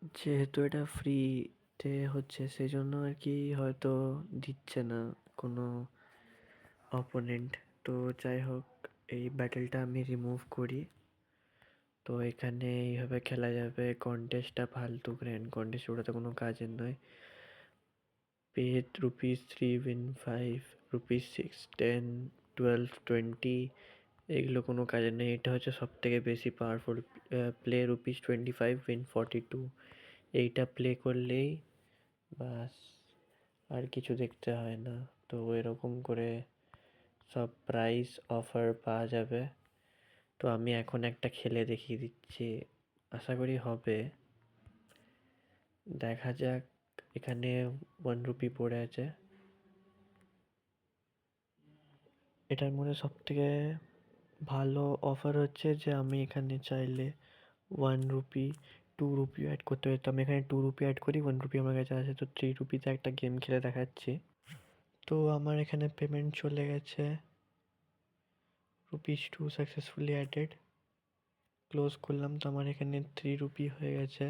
যেহেতু এটা ফ্রিতে হচ্ছে সেই জন্য আর কি হয়তো দিচ্ছে না কোনো অপোনেন্ট। তো যাই হোক, এই ব্যাটেলটা আমি রিমুভ করি। তো এখানে এইভাবে খেলা যাবে। কন্টেস্টটা ফালতু গ্র্যান্ড কন্টেস্ট, ওটাতে কোনো কাজের নয়। পেড ₹3 উইন 5, ₹6, 10, 12, 20 এগুলো কোনো কাজের নেই। এটা হচ্ছে সব থেকে বেশি পাওয়ারফুল। প্লে ₹25 উইন 42, এইটা প্লে করলেই বাস, আর কিছু দেখতে হয় না। তো এরকম করে সব প্রাইস অফার পাওয়া যাবে। তো আমি এখন একটা খেলে দেখিয়ে দিচ্ছি, আশা করি হবে। দেখা যাক। এখানে ₹1 পড়ে আছে। এটার মধ্যে সব থেকে ভালো অফার হচ্ছে যে আমি এখানে চাইলে ₹1, ₹2 অ্যাড করতে পারি। তো আমি এখানে ₹2 অ্যাড করি, ₹1 আমার কাছে আছে। তো ₹3 একটা গেম খেলে দেখাচ্ছি। তো আমার এখানে পেমেন্ট চলে গেছে। ₹2 সাকসেসফুলি অ্যাডেড। ক্লোজ করলাম। তো আমার এখানে ₹3 হয়ে গেছে।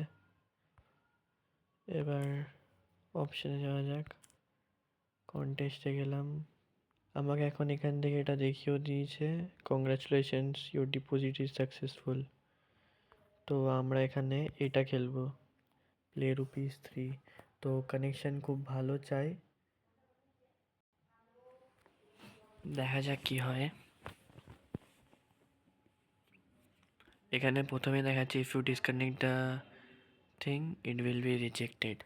এবার অপশানে যাওয়া যাক। কন্টেস্টে গেলাম। আমাকে এখন এখান থেকে এটা দেখিয়েও দিয়েছে, congratulations your deposit is successful. তো আমরা এখানে এটা খেলবো, প্লে ₹3। তো কানেকশান খুব ভালো চাই, দেখা যাক কি হয়। এখানে প্রথমে দেখাচ্ছে if you disconnect the thing it will be rejected.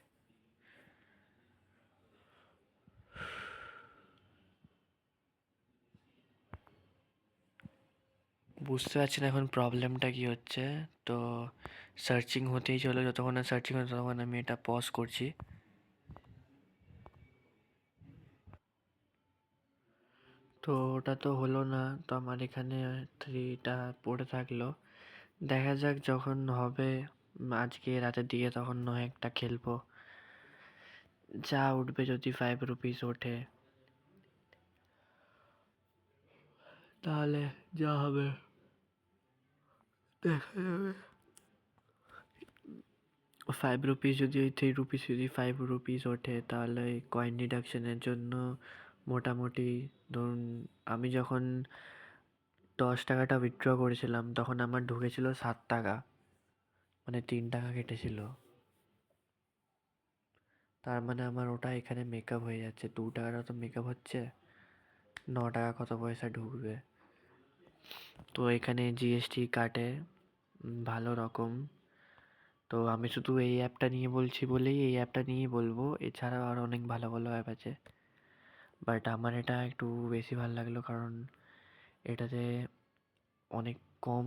বুঝতে পারছি না এখন প্রবলেমটা কি হচ্ছে। তো সার্চিং হতেই চলো, যতক্ষণ না সার্চিং হচ্ছে ততক্ষণ আমি এটা পজ করছি। তো ওটা তো হলো না। তো আমার এখানে 3টা পড়ে থাকলো। দেখা যাক যখন হবে আজকে রাতের দিকে, তখন নয় একটা খেলবো। যা উঠবে, যদি ₹5 ওঠে তাহলে যা হবে দেখা যাবে। ₹5 যদি, ওই ₹3 যদি ₹5 ওঠে তাহলে ওই কয়েন ডিডাকশনের জন্য মোটামুটি ধরুন, আমি যখন $10টা উইথড্র করেছিলাম তখন আমার ঢুকেছিল ৳7, মানে $3 কেটেছিল। তার মানে আমার ওটা এখানে মেকআপ হয়ে যাচ্ছে। $2 তো মেকআপ হচ্ছে, ৳9 কত পয়সা ঢুকবে। তো এখানে জিএসটি কাটে ভালো রকম। তো আমি শুধু এই অ্যাপটা নিয়ে বলছি বলেই এই অ্যাপটা নিয়েই বলবো, এছাড়াও আরও অনেক ভালো ভালো অ্যাপ আছে। বাট আমার এটা একটু বেশি ভালো লাগলো, কারণ এটাতে অনেক কম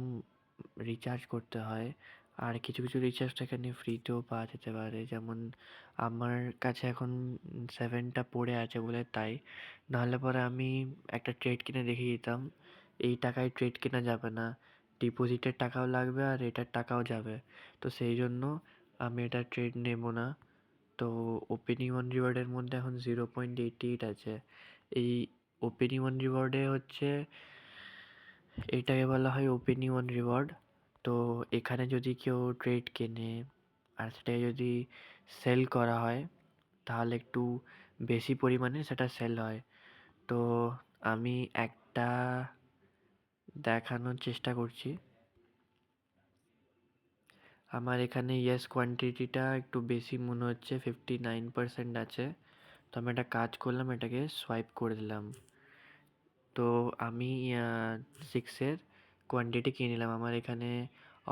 রিচার্জ করতে হয়। আর কিছু কিছু রিচার্জ তো এখানে ফ্রিতেও পাওয়া যেতে পারে। যেমন আমার কাছে এখন 7টা পড়ে আছে বলে তাই, নাহলে পরে আমি একটা ট্রেড কিনে দেখিয়ে দিতাম। এই টাকায় ট্রেড কেনা যাবে না, ডিপোজিটের টাকাও লাগবে আর এটার টাকাও যাবে। তো সেই জন্য আমি এটা ট্রেড নেব না। তো ওপেনিং অন রিওয়ার্ডের মধ্যে এখন 0.88 আছে। এই ওপেনিং অন রিওয়ার্ডে হচ্ছে, এটাকে বলা হয় ওপেনিং অন রিওয়ার্ড। তো এখানে যদি কেউ ট্রেড কেনে আর সেটাকে যদি সেল করা হয় তাহলে একটু বেশি পরিমাণে সেটা সেল হয়। তো আমি একটা দেখানোর চেষ্টা করছি। আমার এখানে ইয়েস কোয়ান্টিটিটা একটু বেশি মনে হচ্ছে, 59% আছে। তো আমি একটা কাজ করলাম, এটাকে সোয়াইপ করে দিলাম। তো আমি 6-এর কোয়ান্টিটি কিনে নিলাম। আমার এখানে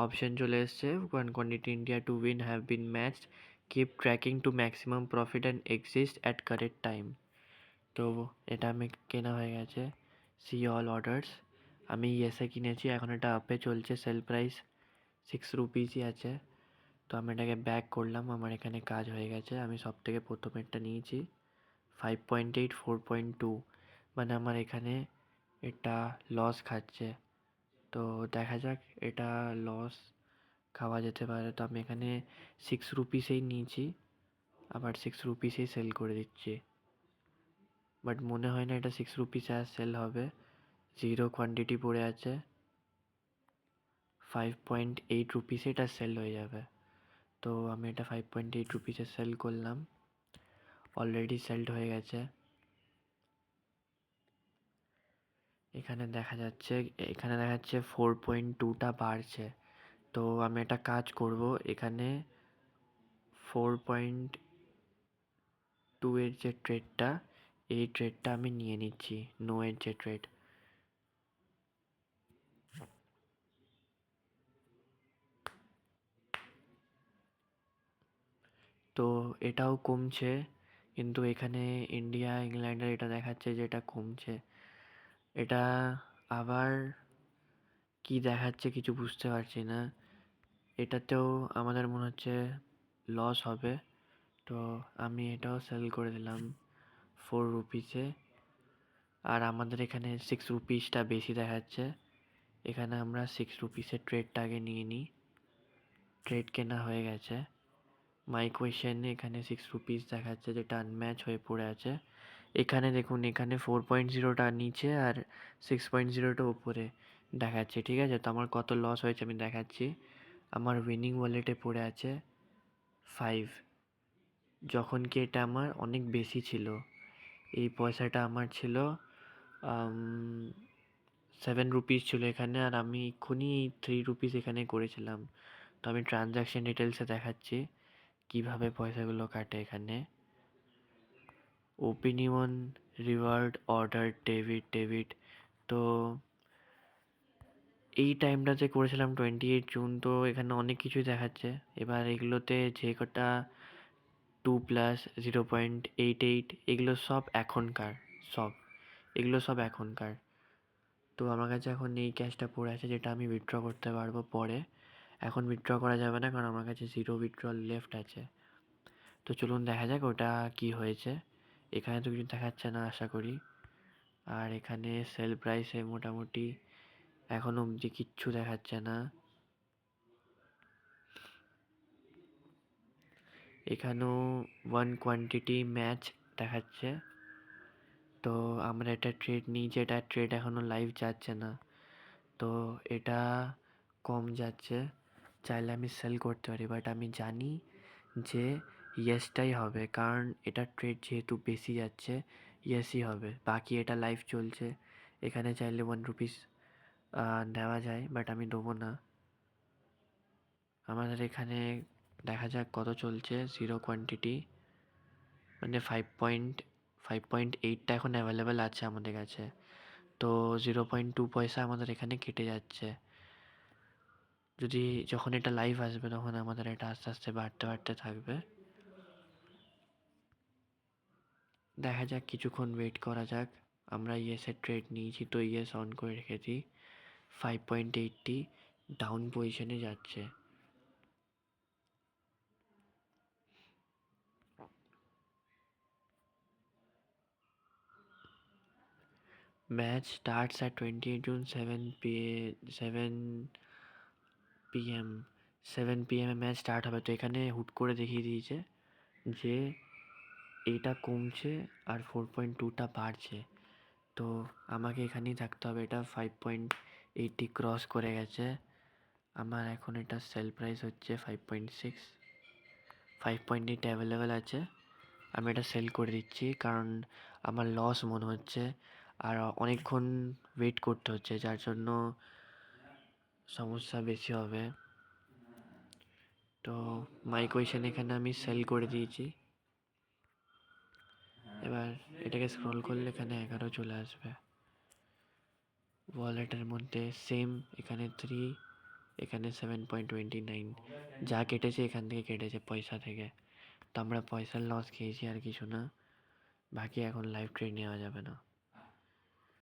অপশন চলে এসছে, quantity India to win have been matched, keep tracking to maximum profit and exist at correct time. তো এটা আমি কেনা হয়ে গেছে। সি অল অর্ডার্স, আমি ইয়েসে কিনেছি। এখন এটা আপে চলছে, সেল প্রাইস ₹6ই আছে। তো আমি এটাকে ব্যাক করলাম, আমার এখানে কাজ হয়ে গেছে। আমি সব থেকে প্রথমেরটা নিয়েছি 5.8, 4.2, মানে আমার এখানে এটা লস খাচ্ছে। তো দেখা যাক, এটা লস খাওয়া যেতে পারে। তো আমি এখানে ₹6ই নিয়েছি, আবার ₹6ই সেল করে দিচ্ছি। বাট মনে হয় না এটা ₹6 আর সেল হবে। জিরো কোয়ান্টিটি পড়ে আছে, ₹5.8 এটা সেল হয়ে যাবে। তো আমি এটা 5.8 রুপিসে সেল করলাম, অলরেডি সেলড হয়ে গেছে। এখানে দেখা যাচ্ছে 4.2টা বাড়ছে। তো আমি একটা কাজ করব, এখানে 4.2 এর যে ট্রেডটা, এই ট্রেডটা আমি নিয়ে নিচ্ছি, নো এর যে ট্রেড। তো এটাও কমছে, কিন্তু এখানে ইন্ডিয়া ইংল্যান্ডের এটা দেখাচ্ছে যে এটা কমছে। এটা আবার কি দেখাচ্ছে কিছু বুঝতে পারছি না। এটাতেও আমাদের মনে হচ্ছে লস হবে, তো আমি এটাও সেল করে দিলাম 4 রুপিসে। আর আমাদের এখানে 6 রুপিসটা বেশি দেখাচ্ছে, এখানে আমরা 6 রুপিসের ট্রেডটা আগে নিয়ে নিই। ট্রেড কেনা হয়ে গেছে। মাই কোয়েশ্চেনে এখানে 6 রুপিস দেখাচ্ছে, যেটা আনম্যাচ হয়ে পড়ে আছে। এখানে দেখুন, এখানে 4.0টা নিচে আর 6.0টা উপরে দেখাচ্ছে, ঠিক আছে? তো আমার কত লস হয়েছে আমি দেখাচ্ছি। আমার উইনিং ওয়ালেটে পড়ে আছে 5, যখন কি এটা আমার অনেক বেশি ছিল। এই পয়সাটা আমার ছিল 7 রুপিস ছিল এখানে, আর আমি এক্ষুনি 3 রুপিস এখানে করেছিলাম। তো আমি ট্রানজ্যাকশন ডিটেলসে দেখাচ্ছি কিভাবে পয়সাগুলো কাটে এখানে। Opinion, reward, order, debit. তো এই টাইমটাতে করেছিলাম 28 জুন, তো এখানে অনেক কিছুই দেখাচ্ছে। এবার এগুলোতে যে কটা 2+0.88 এগুলো সব এখনকার, সব এগুলো সব এখনকার। তো আমার কাছে এখন এই ক্যাশটা পড়ে আছে, যেটা আমি উইথড্র করতে পারবো পরে। এখন উইথড্র করা যাবে না, কারণ আমার কাছে 0 উইথড্রল লেফট আছে। তো চলুন দেখা যাক ওটা কি হয়েছে। এখানে তো কিছু দেখাচ্ছে না আশা করি। আর এখানে সেল প্রাইসে মোটামুটি এখনো অবধি কিচ্ছু দেখাচ্ছে না। এখানেও 1 কোয়ান্টিটি ম্যাচ দেখাচ্ছে। তো আমরা এটা ট্রেড নিয়েছি, এটা ট্রেড এখনো লাইভ যাচ্ছে না, তো এটা কম যাচ্ছে। চাইলে আমি সেল করতে পারি, বাট আমি জানি যে ইয়েসটাই হবে, কারণ এটা ট্রেড যেহেতু বেশি যাচ্ছে, ইয়েসই হবে। বাকি এটা লাইভ চলছে, এখানে চাইলে 1 রুপিস নেওয়া যায়, বাট আমি দেবো না। আমাদের এখানে দেখা যাক কত চলছে। 0 কোয়ান্টিটি মানে 5.8টা এখন অ্যাভেলেবেল আছে আমাদের কাছে। তো 0.2 পয়সা আমাদের এখানে কেটে যাচ্ছে। যখন এটা লাইভ আসবে তখন আমাদের এটা আস্তে আস্তে বাড়তে থাকবে। দেখা যাক, কিছুক্ষণ ওয়েট করা যাক। আমরা ইয়েসের ট্রেড নিয়েছি, তো ইয়েস অন করে রেখেছি। 5.8টি ডাউন পজিশনে যাচ্ছে। Match starts at 28 June 7 PM match start হবে। তো এখানে হুট করে দেখিয়ে দিয়েছে যে এইটা কমছে আর 4.2টা বাড়ছে। তো আমাকে এখানেই থাকতে হবে। এটা 5.80 ক্রস করে গেছে। আমার এখন এটা সেল প্রাইস হচ্ছে 5.6। 5.8 অ্যাভেলেবেল আছে, আমি এটা সেল করে দিচ্ছি, কারণ আমার লস মনে হচ্ছে আর অনেকক্ষণ ওয়েট করতে হচ্ছে, যার জন্য সমস্যা বেশি হবে। তো মাই কোয়েশন এখানে আমি সেল করে দিয়েছি। এবার এটাকে স্ক্রল করলে এখানে 11 চলে আসবে। ওয়ালেটের মধ্যে সেম, এখানে 3, এখানে 7.29 যা কেটেছে এখান থেকে কেটেছে পয়সা থেকে। তো আমরা পয়সার লস খেয়েছি আর কিছু না। বাকি এখন লাইভ ট্রেড নেওয়া যাবে না।